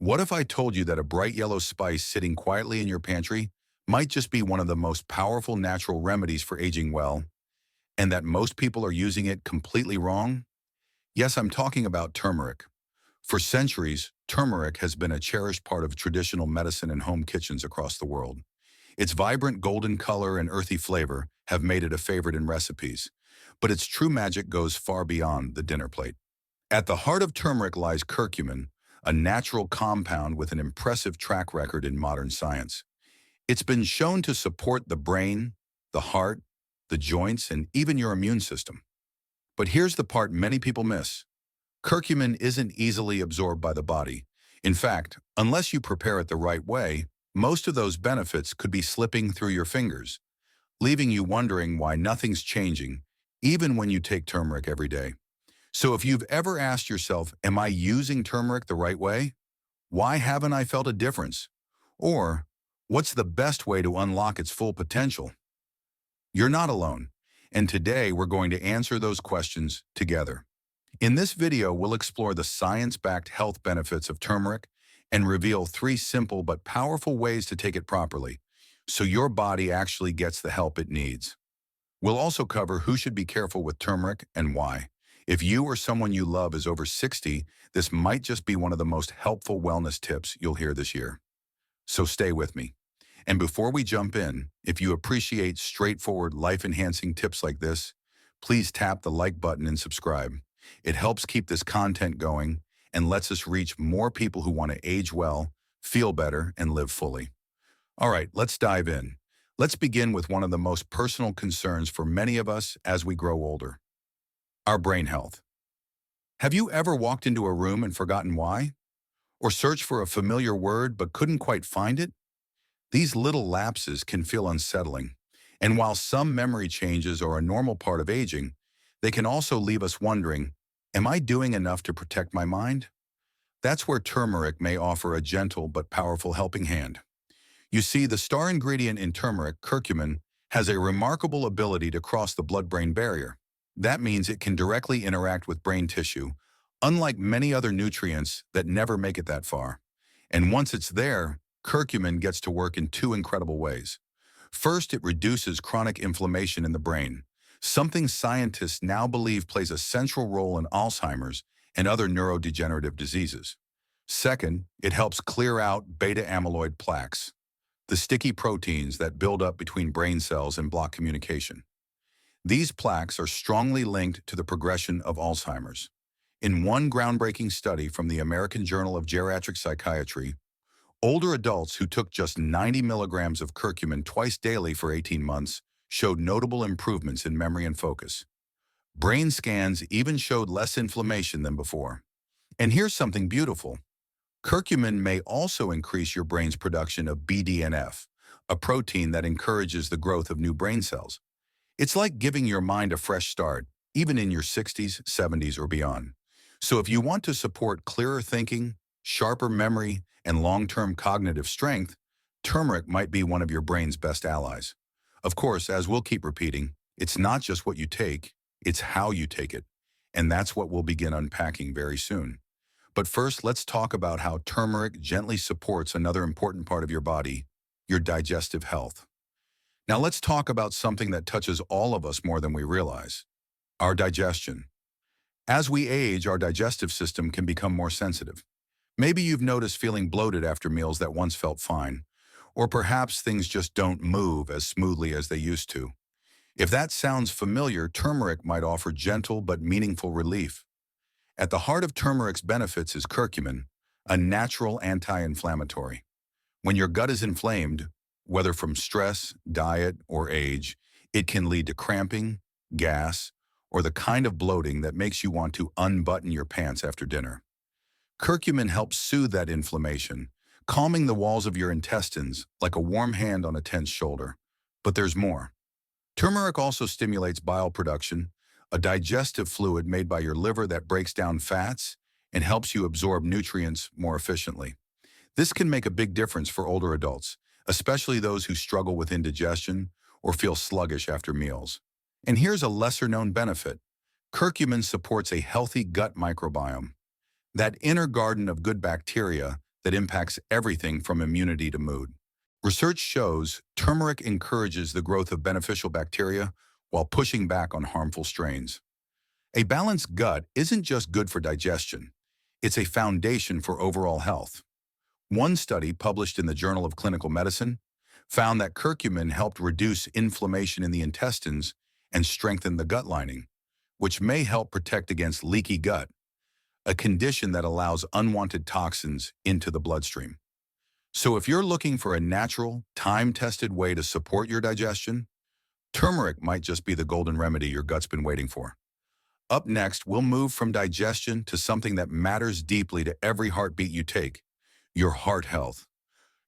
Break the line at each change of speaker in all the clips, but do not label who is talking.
What if I told you that a bright yellow spice sitting quietly in your pantry might just be one of the most powerful natural remedies for aging well, and that most people are using it completely wrong? Yes, I'm talking about turmeric. For centuries, turmeric has been a cherished part of traditional medicine in home kitchens across the world. Its vibrant golden color and earthy flavor have made it a favorite in recipes, but its true magic goes far beyond the dinner plate. At the heart of turmeric lies curcumin, a natural compound with an impressive track record in modern science. It's been shown to support the brain, the heart, the joints, and even your immune system. But here's the part many people miss. Curcumin isn't easily absorbed by the body. In fact, unless you prepare it the right way, most of those benefits could be slipping through your fingers, leaving you wondering why nothing's changing, even when you take turmeric every day. So if you've ever asked yourself, am I using turmeric the right way? Why haven't I felt a difference? Or, what's the best way to unlock its full potential? You're not alone, and today we're going to answer those questions together. In this video, we'll explore the science-backed health benefits of turmeric and reveal 3 simple but powerful ways to take it properly, so your body actually gets the help it needs. We'll also cover who should be careful with turmeric and why. If you or someone you love is over 60, this might just be one of the most helpful wellness tips you'll hear this year. So stay with me. And before we jump in, if you appreciate straightforward, life-enhancing tips like this, please tap the like button and subscribe. It helps keep this content going and lets us reach more people who want to age well, feel better, and live fully. All right, let's dive in. Let's begin with one of the most personal concerns for many of us as we grow older: our brain health. Have you ever walked into a room and forgotten why? Or searched for a familiar word but couldn't quite find it? These little lapses can feel unsettling, and while some memory changes are a normal part of aging, they can also leave us wondering, am I doing enough to protect my mind? That's where turmeric may offer a gentle but powerful helping hand. You see, the star ingredient in turmeric, curcumin, has a remarkable ability to cross the blood-brain barrier. That means it can directly interact with brain tissue, unlike many other nutrients that never make it that far. And once it's there, curcumin gets to work in 2 incredible ways. First, it reduces chronic inflammation in the brain, something scientists now believe plays a central role in Alzheimer's and other neurodegenerative diseases. Second, it helps clear out beta-amyloid plaques, the sticky proteins that build up between brain cells and block communication. These plaques are strongly linked to the progression of Alzheimer's. In one groundbreaking study from the American Journal of Geriatric Psychiatry, older adults who took just 90 milligrams of curcumin twice daily for 18 months showed notable improvements in memory and focus. Brain scans even showed less inflammation than before. And here's something beautiful. Curcumin may also increase your brain's production of BDNF, a protein that encourages the growth of new brain cells. It's like giving your mind a fresh start, even in your 60s, 70s, or beyond. So if you want to support clearer thinking, sharper memory, and long-term cognitive strength, turmeric might be one of your brain's best allies. Of course, as we'll keep repeating, it's not just what you take, it's how you take it. And that's what we'll begin unpacking very soon. But first, let's talk about how turmeric gently supports another important part of your body, your digestive health. Now let's talk about something that touches all of us more than we realize: our digestion. As we age, our digestive system can become more sensitive. Maybe you've noticed feeling bloated after meals that once felt fine, or perhaps things just don't move as smoothly as they used to. If that sounds familiar, turmeric might offer gentle but meaningful relief. At the heart of turmeric's benefits is curcumin, a natural anti-inflammatory. When your gut is inflamed, whether from stress, diet, or age, it can lead to cramping, gas, or the kind of bloating that makes you want to unbutton your pants after dinner. Curcumin helps soothe that inflammation, calming the walls of your intestines like a warm hand on a tense shoulder. But there's more. Turmeric also stimulates bile production, a digestive fluid made by your liver that breaks down fats and helps you absorb nutrients more efficiently. This can make a big difference for older adults, especially those who struggle with indigestion or feel sluggish after meals. And here's a lesser-known benefit. Curcumin supports a healthy gut microbiome. That inner garden of good bacteria that impacts everything from immunity to mood. Research shows turmeric encourages the growth of beneficial bacteria while pushing back on harmful strains. A balanced gut isn't just good for digestion, it's a foundation for overall health. One study published in the Journal of Clinical Medicine found that curcumin helped reduce inflammation in the intestines and strengthen the gut lining, which may help protect against leaky gut, a condition that allows unwanted toxins into the bloodstream. So if you're looking for a natural, time-tested way to support your digestion, turmeric might just be the golden remedy your gut's been waiting for. Up next, we'll move from digestion to something that matters deeply to every heartbeat you take, your heart health.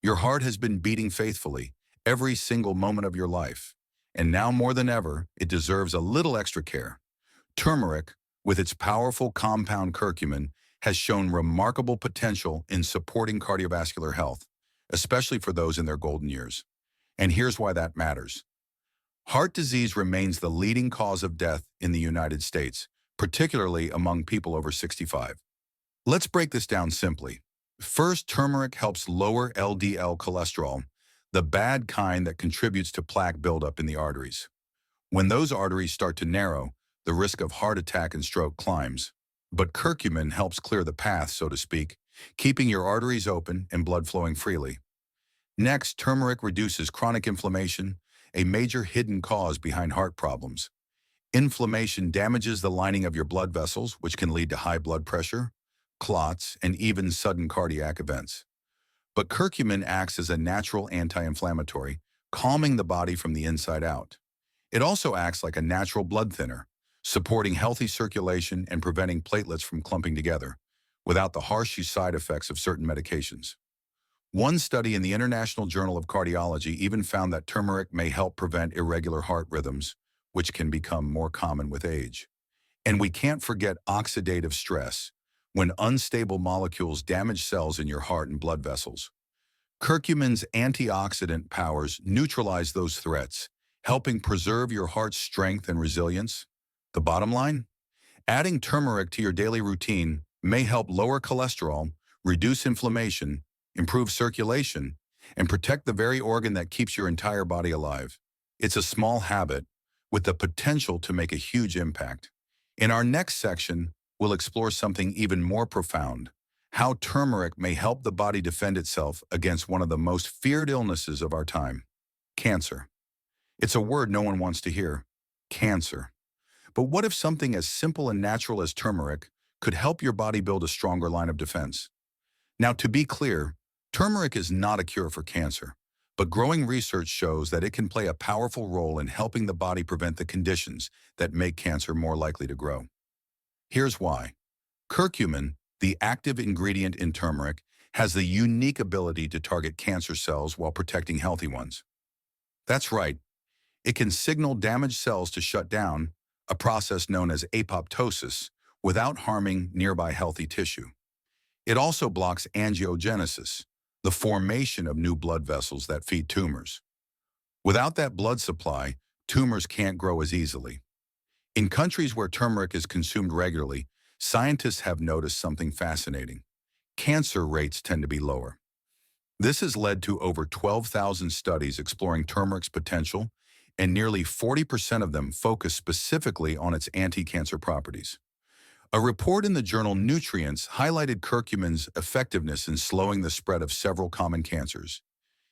Your heart has been beating faithfully every single moment of your life, and now more than ever, it deserves a little extra care. Turmeric, with its powerful compound curcumin, has shown remarkable potential in supporting cardiovascular health, especially for those in their golden years. And here's why that matters. Heart disease remains the leading cause of death in the United States, particularly among people over 65. Let's break this down simply. First, turmeric helps lower LDL cholesterol, the bad kind that contributes to plaque buildup in the arteries. When those arteries start to narrow, the risk of heart attack and stroke climbs. But curcumin helps clear the path, so to speak, keeping your arteries open and blood flowing freely. Next, turmeric reduces chronic inflammation, a major hidden cause behind heart problems. Inflammation damages the lining of your blood vessels, which can lead to high blood pressure, clots, and even sudden cardiac events. But curcumin acts as a natural anti-inflammatory, calming the body from the inside out. It also acts like a natural blood thinner, supporting healthy circulation and preventing platelets from clumping together, without the harsh side effects of certain medications. One study in the International Journal of Cardiology even found that turmeric may help prevent irregular heart rhythms, which can become more common with age. And we can't forget oxidative stress, when unstable molecules damage cells in your heart and blood vessels. Curcumin's antioxidant powers neutralize those threats, helping preserve your heart's strength and resilience. The bottom line? Adding turmeric to your daily routine may help lower cholesterol, reduce inflammation, improve circulation, and protect the very organ that keeps your entire body alive. It's a small habit with the potential to make a huge impact. In our next section, we'll explore something even more profound: how turmeric may help the body defend itself against one of the most feared illnesses of our time, cancer. It's a word no one wants to hear, cancer. But what if something as simple and natural as turmeric could help your body build a stronger line of defense? Now, to be clear, turmeric is not a cure for cancer, but growing research shows that it can play a powerful role in helping the body prevent the conditions that make cancer more likely to grow. Here's why. Curcumin, the active ingredient in turmeric, has the unique ability to target cancer cells while protecting healthy ones. That's right, it can signal damaged cells to shut down, a process known as apoptosis, without harming nearby healthy tissue. It also blocks angiogenesis, the formation of new blood vessels that feed tumors. Without that blood supply, tumors can't grow as easily. In countries where turmeric is consumed regularly, scientists have noticed something fascinating. Cancer rates tend to be lower. This has led to over 12,000 studies exploring turmeric's potential, and nearly 40% of them focus specifically on its anti-cancer properties. A report in the journal Nutrients highlighted curcumin's effectiveness in slowing the spread of several common cancers,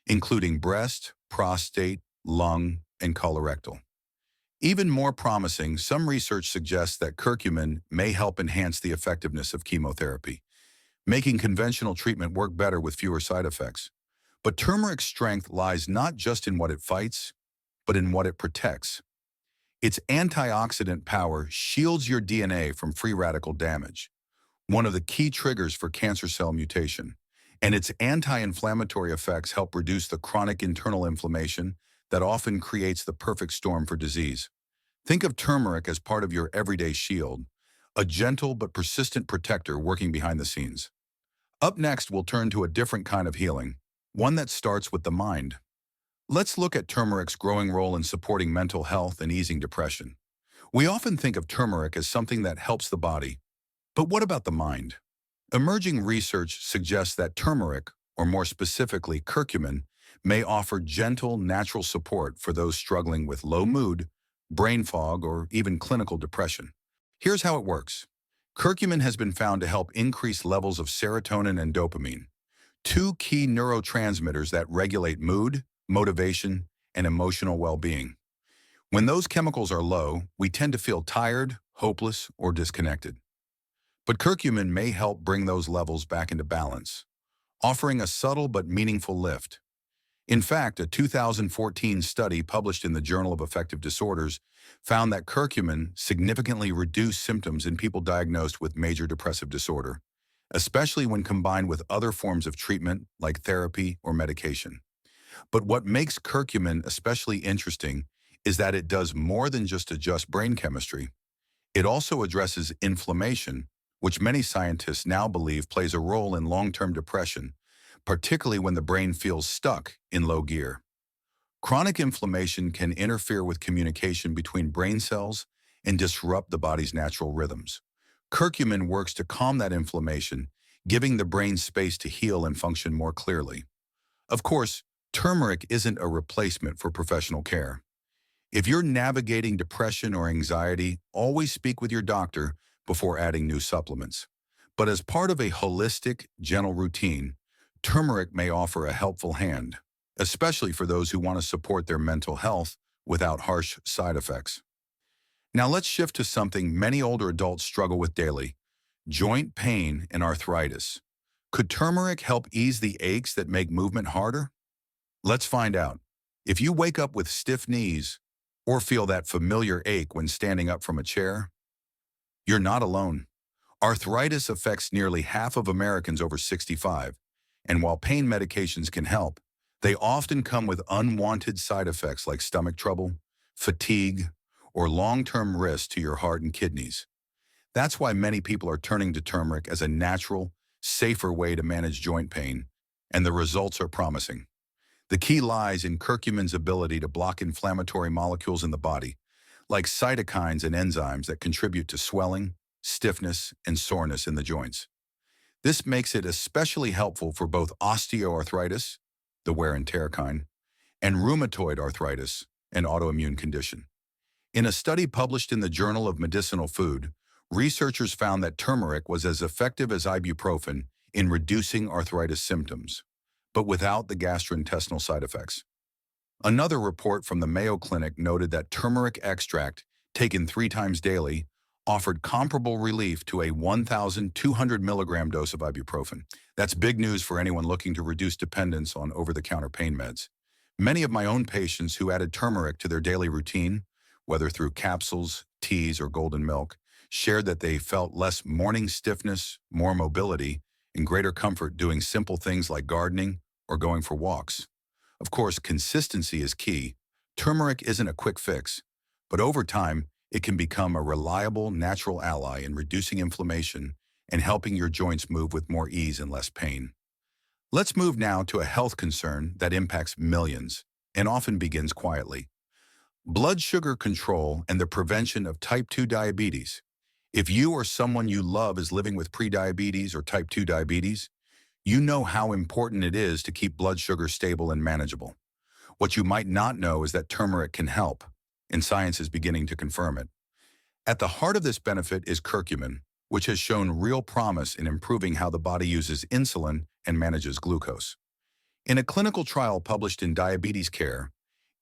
including breast, prostate, lung, and colorectal. Even more promising, some research suggests that curcumin may help enhance the effectiveness of chemotherapy, making conventional treatment work better with fewer side effects. But turmeric's strength lies not just in what it fights, but in what it protects. Its antioxidant power shields your DNA from free radical damage, one of the key triggers for cancer cell mutation, and its anti-inflammatory effects help reduce the chronic internal inflammation that often creates the perfect storm for disease. Think of turmeric as part of your everyday shield, a gentle but persistent protector working behind the scenes. Up next, we'll turn to a different kind of healing, one that starts with the mind. Let's look at turmeric's growing role in supporting mental health and easing depression. We often think of turmeric as something that helps the body, but what about the mind? Emerging research suggests that turmeric, or more specifically curcumin, may offer gentle, natural support for those struggling with low mood, brain fog, or even clinical depression. Here's how it works. Curcumin has been found to help increase levels of serotonin and dopamine, two key neurotransmitters that regulate mood, motivation, and emotional well-being. When those chemicals are low, we tend to feel tired, hopeless, or disconnected. But curcumin may help bring those levels back into balance, offering a subtle but meaningful lift. In fact, a 2014 study published in the Journal of Affective Disorders found that curcumin significantly reduced symptoms in people diagnosed with major depressive disorder, especially when combined with other forms of treatment like therapy or medication. But what makes curcumin especially interesting is that it does more than just adjust brain chemistry. It also addresses inflammation, which many scientists now believe plays a role in long-term depression, particularly when the brain feels stuck in low gear. Chronic inflammation can interfere with communication between brain cells and disrupt the body's natural rhythms. Curcumin works to calm that inflammation, giving the brain space to heal and function more clearly. Of course, turmeric isn't a replacement for professional care. If you're navigating depression or anxiety, always speak with your doctor before adding new supplements. But as part of a holistic, gentle routine, turmeric may offer a helpful hand, especially for those who want to support their mental health without harsh side effects. Now let's shift to something many older adults struggle with daily: joint pain and arthritis. Could turmeric help ease the aches that make movement harder? Let's find out. If you wake up with stiff knees or feel that familiar ache when standing up from a chair, you're not alone. Arthritis affects nearly half of Americans over 65, and while pain medications can help, they often come with unwanted side effects like stomach trouble, fatigue, or long-term risks to your heart and kidneys. That's why many people are turning to turmeric as a natural, safer way to manage joint pain, and the results are promising. The key lies in curcumin's ability to block inflammatory molecules in the body, like cytokines and enzymes that contribute to swelling, stiffness, and soreness in the joints. This makes it especially helpful for both osteoarthritis, the wear and tear kind, and rheumatoid arthritis, an autoimmune condition. In a study published in the Journal of Medicinal Food, researchers found that turmeric was as effective as ibuprofen in reducing arthritis symptoms, but without the gastrointestinal side effects. Another report from the Mayo Clinic noted that turmeric extract, taken 3 times daily, offered comparable relief to a 1,200 milligram dose of ibuprofen. That's big news for anyone looking to reduce dependence on over-the-counter pain meds. Many of my own patients who added turmeric to their daily routine, whether through capsules, teas, or golden milk, shared that they felt less morning stiffness, more mobility, and greater comfort doing simple things like gardening or going for walks. Of course, consistency is key. Turmeric isn't a quick fix, but over time, it can become a reliable, natural ally in reducing inflammation and helping your joints move with more ease and less pain. Let's move now to a health concern that impacts millions and often begins quietly: blood sugar control and the prevention of type 2 diabetes. If you or someone you love is living with prediabetes or type 2 diabetes, you know how important it is to keep blood sugar stable and manageable. What you might not know is that turmeric can help, and science is beginning to confirm it. At the heart of this benefit is curcumin, which has shown real promise in improving how the body uses insulin and manages glucose. In a clinical trial published in Diabetes Care,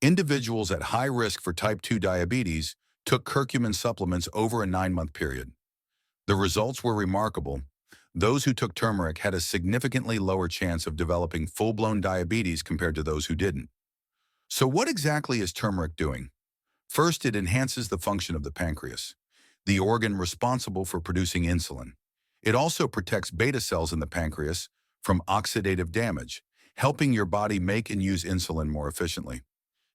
individuals at high risk for type 2 diabetes took curcumin supplements over a 9-month period. The results were remarkable. Those who took turmeric had a significantly lower chance of developing full-blown diabetes compared to those who didn't. So what exactly is turmeric doing? First, it enhances the function of the pancreas, the organ responsible for producing insulin. It also protects beta cells in the pancreas from oxidative damage, helping your body make and use insulin more efficiently.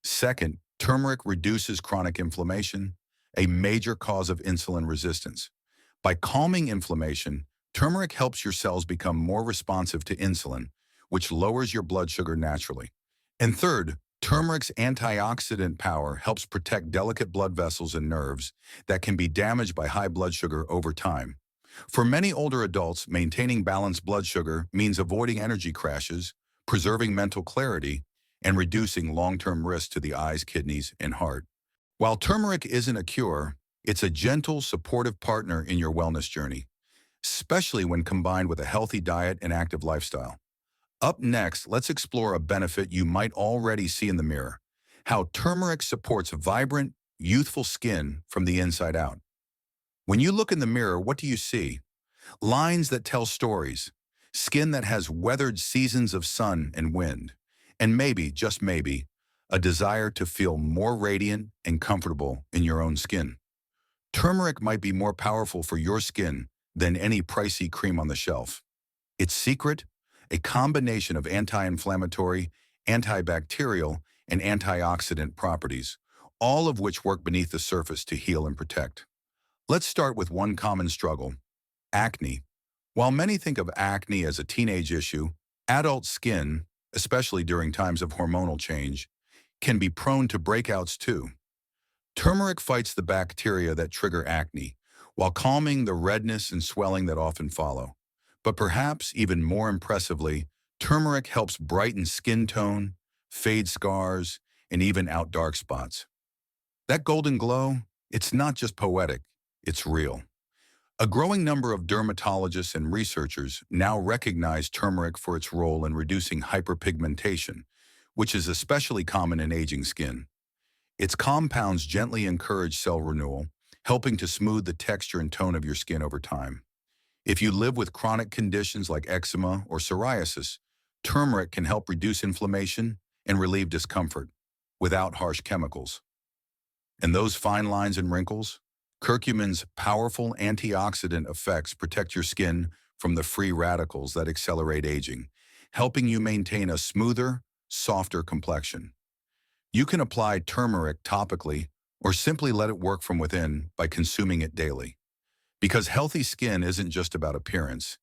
Second, turmeric reduces chronic inflammation, a major cause of insulin resistance. By calming inflammation, turmeric helps your cells become more responsive to insulin, which lowers your blood sugar naturally. And third, turmeric's antioxidant power helps protect delicate blood vessels and nerves that can be damaged by high blood sugar over time. For many older adults, maintaining balanced blood sugar means avoiding energy crashes, preserving mental clarity, and reducing long-term risk to the eyes, kidneys, and heart. While turmeric isn't a cure, it's a gentle, supportive partner in your wellness journey, especially when combined with a healthy diet and active lifestyle. Up next, let's explore a benefit you might already see in the mirror: how turmeric supports vibrant, youthful skin from the inside out. When you look in the mirror, what do you see? Lines that tell stories, skin that has weathered seasons of sun and wind, and maybe, just maybe, a desire to feel more radiant and comfortable in your own skin. Turmeric might be more powerful for your skin than any pricey cream on the shelf. Its secret? A combination of anti-inflammatory, antibacterial, and antioxidant properties, all of which work beneath the surface to heal and protect. Let's start with one common struggle: acne. While many think of acne as a teenage issue, adult skin, especially during times of hormonal change, can be prone to breakouts too. Turmeric fights the bacteria that trigger acne, while calming the redness and swelling that often follow. But perhaps even more impressively, turmeric helps brighten skin tone, fade scars, and even out dark spots. That golden glow, it's not just poetic, it's real. A growing number of dermatologists and researchers now recognize turmeric for its role in reducing hyperpigmentation, which is especially common in aging skin. Its compounds gently encourage cell renewal, helping to smooth the texture and tone of your skin over time. If you live with chronic conditions like eczema or psoriasis, turmeric can help reduce inflammation and relieve discomfort without harsh chemicals. And those fine lines and wrinkles? Curcumin's powerful antioxidant effects protect your skin from the free radicals that accelerate aging, helping you maintain a smoother, softer complexion. You can apply turmeric topically or simply let it work from within by consuming it daily. Because healthy skin isn't just about appearance,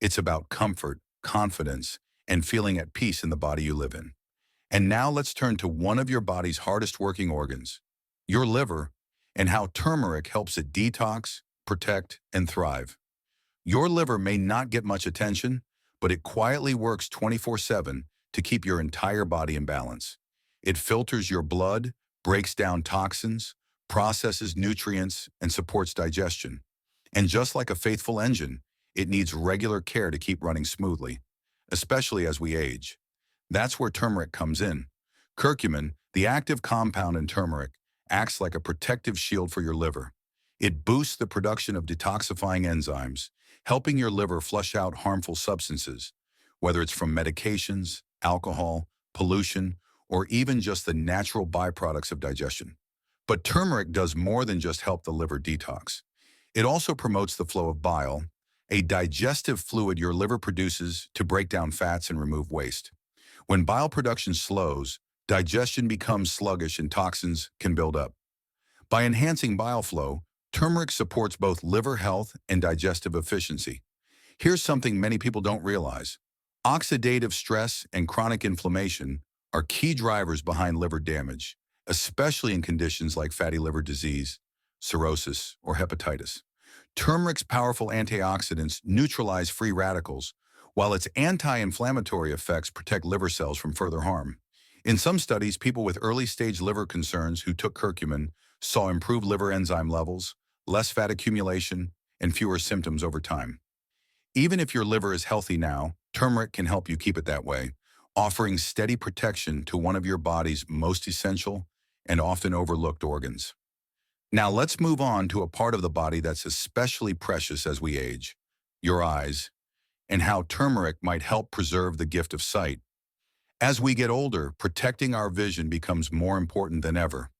it's about comfort, confidence, and feeling at peace in the body you live in. And now let's turn to one of your body's hardest working organs, your liver, and how turmeric helps it detox, protect, and thrive. Your liver may not get much attention, but it quietly works 24/7 to keep your entire body in balance. It filters your blood, breaks down toxins, processes nutrients, and supports digestion. And just like a faithful engine, it needs regular care to keep running smoothly, especially as we age. That's where turmeric comes in. Curcumin, the active compound in turmeric, acts like a protective shield for your liver. It boosts the production of detoxifying enzymes, helping your liver flush out harmful substances, whether it's from medications, alcohol, pollution, or even just the natural byproducts of digestion. But turmeric does more than just help the liver detox. It also promotes the flow of bile, a digestive fluid your liver produces to break down fats and remove waste. When bile production slows, digestion becomes sluggish and toxins can build up. By enhancing bile flow, turmeric supports both liver health and digestive efficiency. Here's something many people don't realize. Oxidative stress and chronic inflammation are key drivers behind liver damage, especially in conditions like fatty liver disease, cirrhosis, or hepatitis. Turmeric's powerful antioxidants neutralize free radicals, while its anti-inflammatory effects protect liver cells from further harm. In some studies, people with early-stage liver concerns who took curcumin saw improved liver enzyme levels, less fat accumulation, and fewer symptoms over time. Even if your liver is healthy now, turmeric can help you keep it that way, offering steady protection to one of your body's most essential and often overlooked organs. Now let's move on to a part of the body that's especially precious as we age: your eyes, and how turmeric might help preserve the gift of sight. As we get older, protecting our vision becomes more important than ever.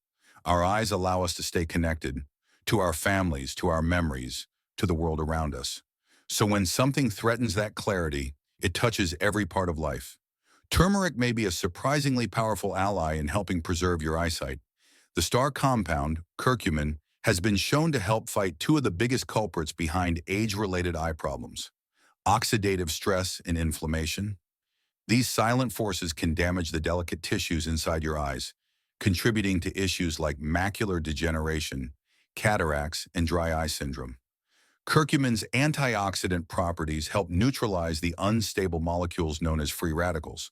Our eyes allow us to stay connected to our families, to our memories, to the world around us. So when something threatens that clarity, it touches every part of life. Turmeric may be a surprisingly powerful ally in helping preserve your eyesight. The star compound, curcumin, has been shown to help fight two of the biggest culprits behind age-related eye problems: oxidative stress and inflammation. These silent forces can damage the delicate tissues inside your eyes, contributing to issues like macular degeneration, cataracts, and dry eye syndrome. Curcumin's antioxidant properties help neutralize the unstable molecules known as free radicals,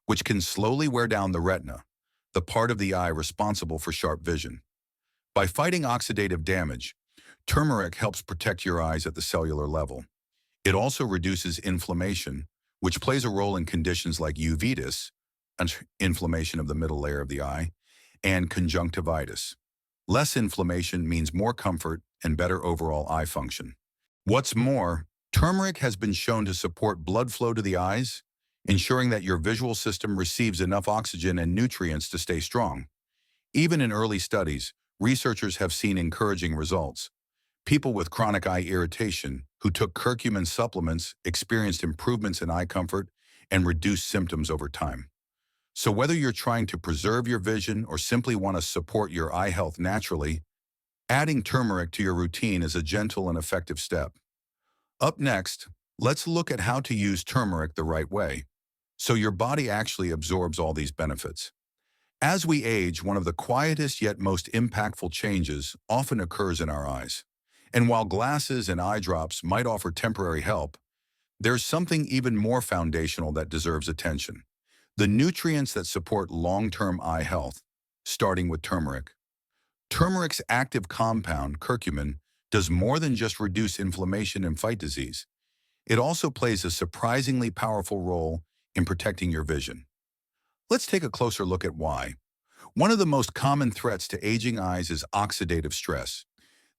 which can slowly wear down the retina, the part of the eye responsible for sharp vision. By fighting oxidative damage, turmeric helps protect your eyes at the cellular level. It also reduces inflammation, which plays a role in conditions like uveitis, inflammation of the middle layer of the eye, and conjunctivitis. Less inflammation means more comfort and better overall eye function. What's more, turmeric has been shown to support blood flow to the eyes, ensuring that your visual system receives enough oxygen and nutrients to stay strong. Even in early studies, researchers have seen encouraging results. People with chronic eye irritation who took curcumin supplements experienced improvements in eye comfort and reduced symptoms over time. So whether you're trying to preserve your vision or simply want to support your eye health naturally, adding turmeric to your routine is a gentle and effective step. Up next, let's look at how to use turmeric the right way, so your body actually absorbs all these benefits. As we age, one of the quietest yet most impactful changes often occurs in our eyes. And while glasses and eye drops might offer temporary help, there's something even more foundational that deserves attention: the nutrients that support long-term eye health, starting with turmeric. Turmeric's active compound, curcumin, does more than just reduce inflammation and fight disease. It also plays a surprisingly powerful role in protecting your vision. Let's take a closer look at why. One of the most common threats to aging eyes is oxidative stress.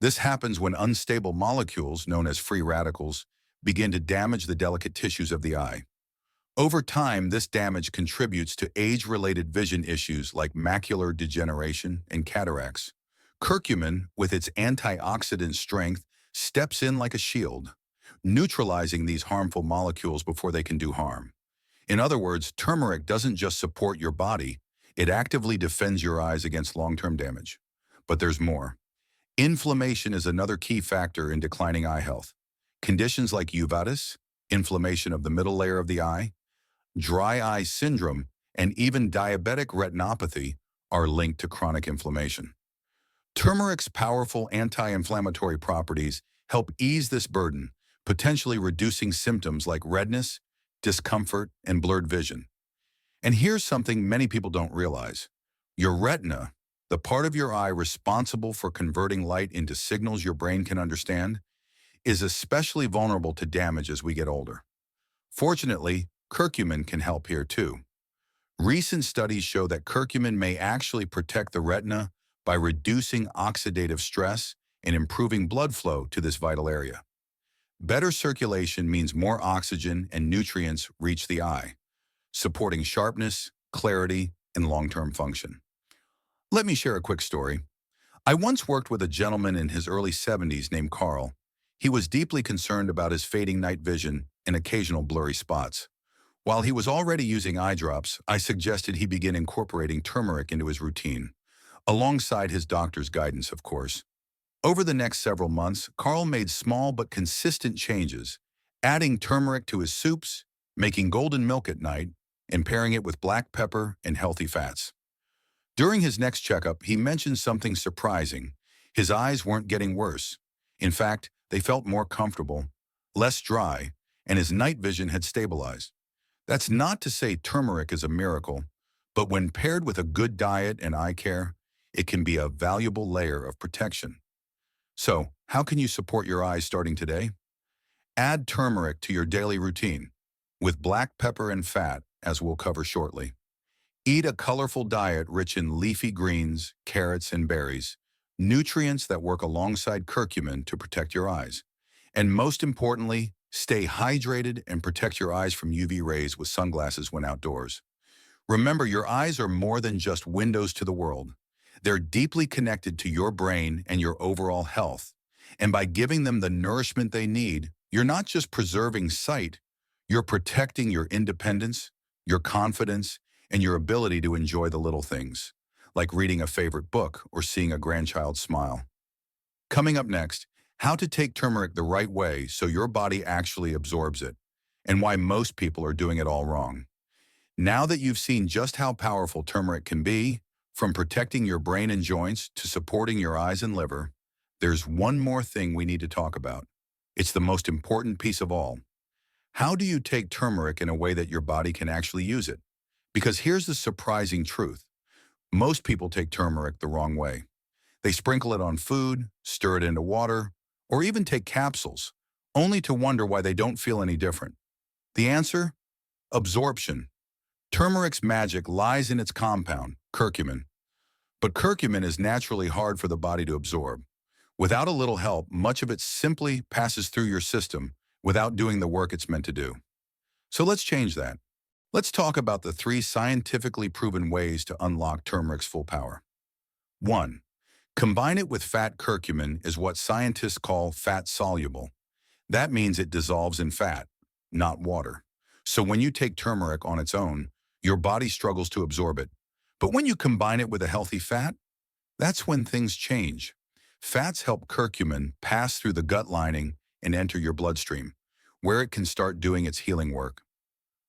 This happens when unstable molecules, known as free radicals, begin to damage the delicate tissues of the eye. Over time, this damage contributes to age-related vision issues like macular degeneration and cataracts. Curcumin, with its antioxidant strength, steps in like a shield, neutralizing these harmful molecules before they can do harm. In other words, turmeric doesn't just support your body, it actively defends your eyes against long-term damage. But there's more. Inflammation is another key factor in declining eye health. Conditions like uveitis, inflammation of the middle layer of the eye, dry eye syndrome, and even diabetic retinopathy are linked to chronic inflammation. Turmeric's powerful anti-inflammatory properties help ease this burden, potentially reducing symptoms like redness, discomfort, and blurred vision. And here's something many people don't realize. Your retina, the part of your eye responsible for converting light into signals your brain can understand, is especially vulnerable to damage as we get older. Fortunately, curcumin can help here too. Recent studies show that curcumin may actually protect the retina by reducing oxidative stress and improving blood flow to this vital area. Better circulation means more oxygen and nutrients reach the eye, supporting sharpness, clarity, and long-term function. Let me share a quick story. I once worked with a gentleman in his early 70s named Carl. He was deeply concerned about his fading night vision and occasional blurry spots. While he was already using eye drops, I suggested he begin incorporating turmeric into his routine, alongside his doctor's guidance, of course. Over the next several months, Carl made small but consistent changes, adding turmeric to his soups, making golden milk at night, and pairing it with black pepper and healthy fats. During his next checkup, he mentioned something surprising. His eyes weren't getting worse. In fact, they felt more comfortable, less dry, and his night vision had stabilized. That's not to say turmeric is a miracle, but when paired with a good diet and eye care, it can be a valuable layer of protection. So, how can you support your eyes starting today? Add turmeric to your daily routine, with black pepper and fat, as we'll cover shortly. Eat a colorful diet rich in leafy greens, carrots, and berries, nutrients that work alongside curcumin to protect your eyes. And most importantly, stay hydrated and protect your eyes from UV rays with sunglasses when outdoors. Remember, your eyes are more than just windows to the world. They're deeply connected to your brain and your overall health. And by giving them the nourishment they need, you're not just preserving sight, you're protecting your independence, your confidence, and your ability to enjoy the little things, like reading a favorite book or seeing a grandchild smile. Coming up next, how to take turmeric the right way so your body actually absorbs it, and why most people are doing it all wrong. Now that you've seen just how powerful turmeric can be, from protecting your brain and joints to supporting your eyes and liver, there's one more thing we need to talk about: It's the most important piece of all. How do you take turmeric in a way that your body can actually use it? Because here's the surprising truth. Most people take turmeric the wrong way. They sprinkle it on food, stir it into water, or even take capsules, only to wonder why they don't feel any different. The answer? Absorption. Turmeric's magic lies in its compound, curcumin. But curcumin is naturally hard for the body to absorb. Without a little help, much of it simply passes through your system without doing the work it's meant to do. So let's change that. Let's talk about the 3 scientifically proven ways to unlock turmeric's full power. 1. Combine it with fat. Curcumin is what scientists call fat-soluble. That means it dissolves in fat, not water. So when you take turmeric on its own, your body struggles to absorb it. But when you combine it with a healthy fat, that's when things change. Fats help curcumin pass through the gut lining and enter your bloodstream, where it can start doing its healing work.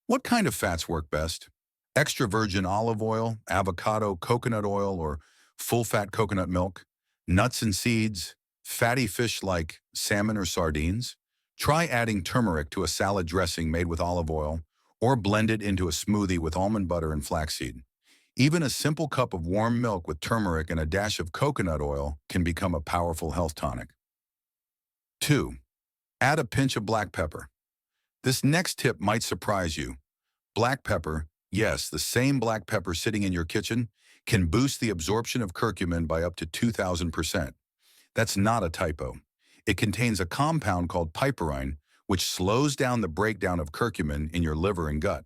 What kind of fats work best? Extra virgin olive oil, avocado, coconut oil, or full-fat coconut milk? Nuts and seeds? Fatty fish like salmon or sardines? Try adding turmeric to a salad dressing made with olive oil, or blend it into a smoothie with almond butter and flaxseed. Even a simple cup of warm milk with turmeric and a dash of coconut oil can become a powerful health tonic. 2. Add a pinch of black pepper. This next tip might surprise you. Black pepper, yes, the same black pepper sitting in your kitchen, can boost the absorption of curcumin by up to 2,000%. That's not a typo. It contains a compound called piperine, which slows down the breakdown of curcumin in your liver and gut.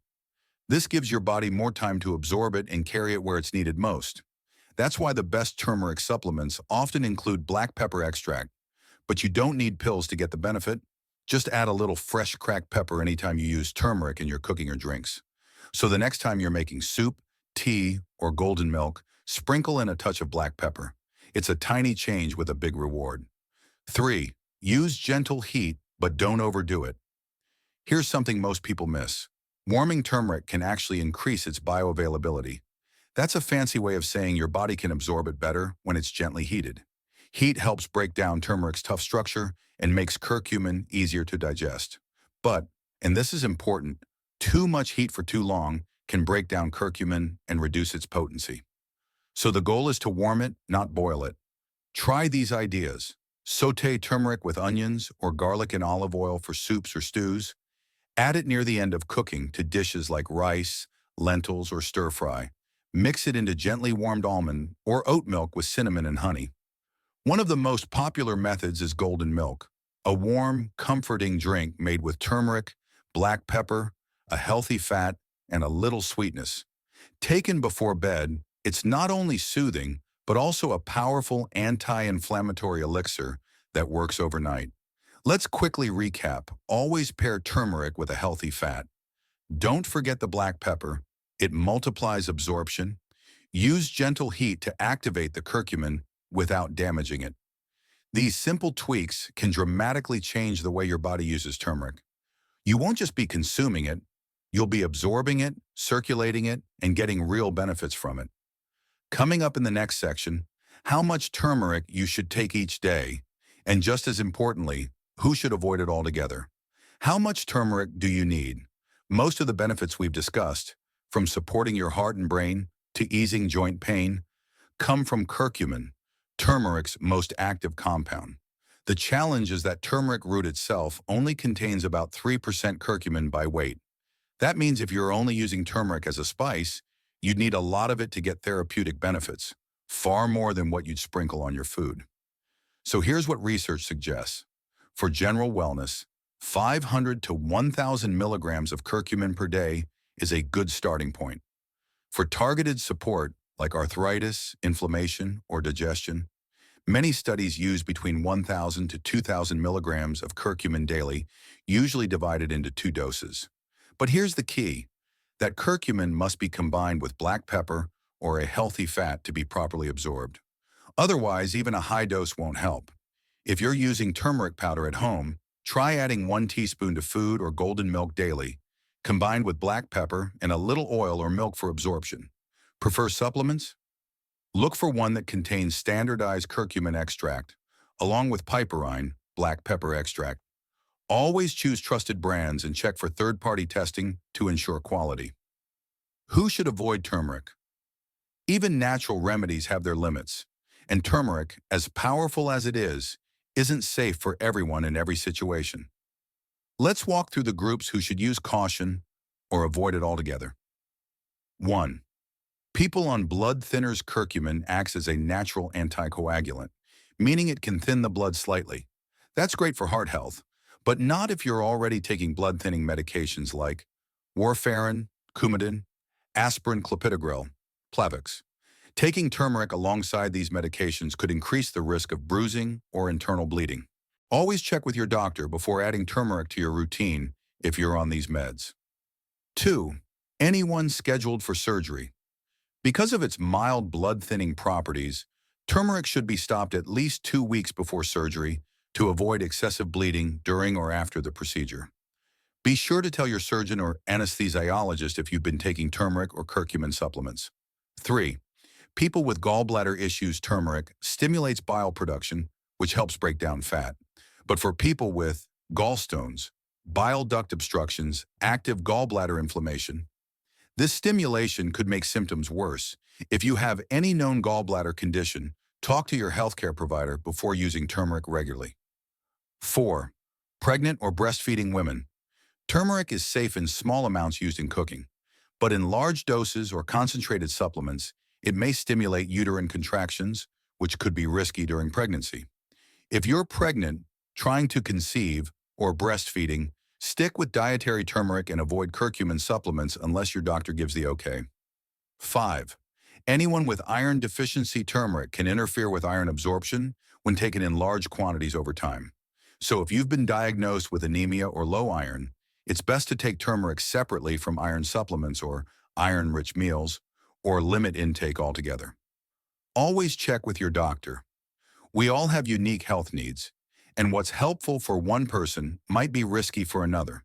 This gives your body more time to absorb it and carry it where it's needed most. That's why the best turmeric supplements often include black pepper extract. But you don't need pills to get the benefit. Just add a little fresh cracked pepper anytime you use turmeric in your cooking or drinks. So the next time you're making soup, tea, or golden milk, sprinkle in a touch of black pepper. It's a tiny change with a big reward. 3. Use gentle heat, but don't overdo it. Here's something most people miss. Warming turmeric can actually increase its bioavailability. That's a fancy way of saying your body can absorb it better when it's gently heated. Heat helps break down turmeric's tough structure and makes curcumin easier to digest. But, and this is important, too much heat for too long can break down curcumin and reduce its potency. So the goal is to warm it, not boil it. Try these ideas. Sauté turmeric with onions or garlic and olive oil for soups or stews. Add it near the end of cooking to dishes like rice, lentils, or stir-fry. Mix it into gently warmed almond or oat milk with cinnamon and honey. One of the most popular methods is golden milk, a warm, comforting drink made with turmeric, black pepper, a healthy fat, and a little sweetness. Taken before bed, it's not only soothing, but also a powerful anti-inflammatory elixir that works overnight. Let's quickly recap. Always pair turmeric with a healthy fat. Don't forget the black pepper. It multiplies absorption. Use gentle heat to activate the curcumin without damaging it. These simple tweaks can dramatically change the way your body uses turmeric. You won't just be consuming it, you'll be absorbing it, circulating it, and getting real benefits from it. Coming up in the next section, how much turmeric you should take each day, and just as importantly, who should avoid it altogether. How much turmeric do you need? Most of the benefits we've discussed, from supporting your heart and brain to easing joint pain, come from curcumin, turmeric's most active compound. The challenge is that turmeric root itself only contains about 3% curcumin by weight. That means if you're only using turmeric as a spice, you'd need a lot of it to get therapeutic benefits, far more than what you'd sprinkle on your food. So here's what research suggests. For general wellness, 500 to 1,000 milligrams of curcumin per day is a good starting point. For targeted support, like arthritis, inflammation, or digestion, many studies use between 1,000 to 2,000 milligrams of curcumin daily, usually divided into 2 doses. But here's the key, that curcumin must be combined with black pepper or a healthy fat to be properly absorbed. Otherwise, even a high dose won't help. If you're using turmeric powder at home, try adding 1 teaspoon to food or golden milk daily, combined with black pepper and a little oil or milk for absorption. Prefer supplements? Look for one that contains standardized curcumin extract, along with piperine, black pepper extract. Always choose trusted brands and check for third-party testing to ensure quality. Who should avoid turmeric? Even natural remedies have their limits, and turmeric, as powerful as it is, isn't safe for everyone in every situation. Let's walk through the groups who should use caution or avoid it altogether. 1. People on blood thinners. Curcumin acts as a natural anticoagulant, meaning it can thin the blood slightly. That's great for heart health, but not if you're already taking blood-thinning medications like warfarin, Coumadin, aspirin, clopidogrel, Plavix. Taking turmeric alongside these medications could increase the risk of bruising or internal bleeding. Always check with your doctor before adding turmeric to your routine if you're on these meds. 2. Anyone scheduled for surgery. Because of its mild blood-thinning properties, turmeric should be stopped at least 2 weeks before surgery to avoid excessive bleeding during or after the procedure. Be sure to tell your surgeon or anesthesiologist if you've been taking turmeric or curcumin supplements. 3. People with gallbladder issues. Turmeric stimulates bile production, which helps break down fat. But for people with gallstones, bile duct obstructions, active gallbladder inflammation, this stimulation could make symptoms worse. If you have any known gallbladder condition, talk to your healthcare provider before using turmeric regularly. 4. Pregnant or breastfeeding women. Turmeric is safe in small amounts used in cooking, but in large doses or concentrated supplements, it may stimulate uterine contractions, which could be risky during pregnancy. If you're pregnant, trying to conceive, or breastfeeding, stick with dietary turmeric and avoid curcumin supplements unless your doctor gives the okay. 5. Anyone with iron deficiency. Turmeric can interfere with iron absorption when taken in large quantities over time. So if you've been diagnosed with anemia or low iron, it's best to take turmeric separately from iron supplements or iron-rich meals, or limit intake altogether. Always check with your doctor. We all have unique health needs, and what's helpful for one person might be risky for another.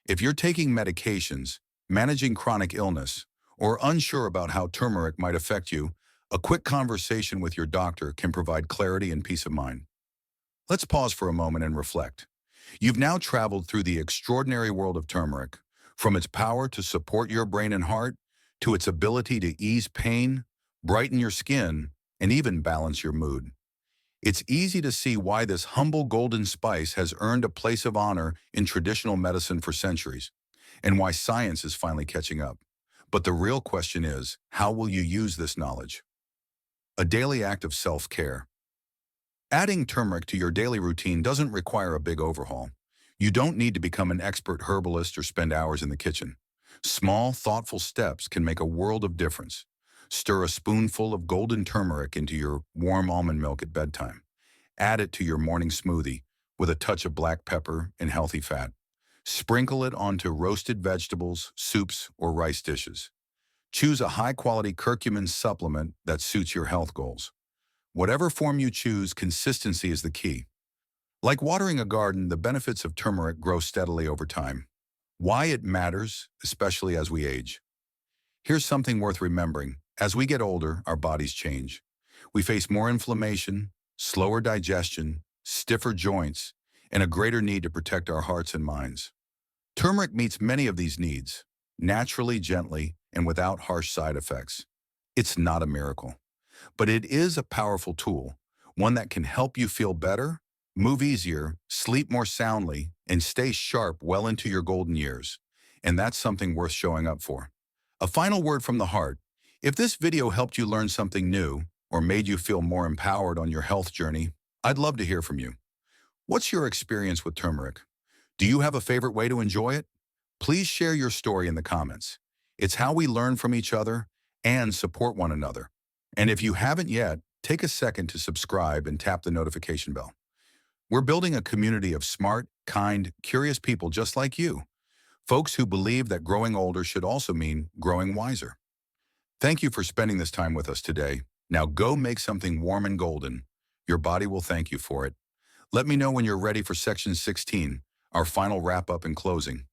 If you're taking medications, managing chronic illness, or unsure about how turmeric might affect you, a quick conversation with your doctor can provide clarity and peace of mind. Let's pause for a moment and reflect. You've now traveled through the extraordinary world of turmeric, from its power to support your brain and heart, to its ability to ease pain, brighten your skin, and even balance your mood. It's easy to see why this humble golden spice has earned a place of honor in traditional medicine for centuries, and why science is finally catching up. But the real question is, how will you use this knowledge? A daily act of self-care. Adding turmeric to your daily routine doesn't require a big overhaul. You don't need to become an expert herbalist or spend hours in the kitchen. Small, thoughtful steps can make a world of difference. Stir a spoonful of golden turmeric into your warm almond milk at bedtime. Add it to your morning smoothie with a touch of black pepper and healthy fat. Sprinkle it onto roasted vegetables, soups, or rice dishes. Choose a high-quality curcumin supplement that suits your health goals. Whatever form you choose, consistency is the key. Like watering a garden, the benefits of turmeric grow steadily over time. Why it matters, especially as we age. Here's something worth remembering. As we get older, our bodies change. We face more inflammation, slower digestion, stiffer joints, and a greater need to protect our hearts and minds. Turmeric meets many of these needs, naturally, gently, and without harsh side effects. It's not a miracle, but it is a powerful tool, one that can help you feel better, move easier, sleep more soundly, and stay sharp well into your golden years. And that's something worth showing up for. A final word from the heart. If this video helped you learn something new or made you feel more empowered on your health journey, I'd love to hear from you. What's your experience with turmeric? Do you have a favorite way to enjoy it? Please share your story in the comments. It's how we learn from each other and support one another. And if you haven't yet, take a second to subscribe and tap the notification bell. We're building a community of smart, kind, curious people just like you. Folks who believe that growing older should also mean growing wiser. Thank you for spending this time with us today. Now go make something warm and golden. Your body will thank you for it. Let me know when you're ready for section 16, our final wrap-up and closing.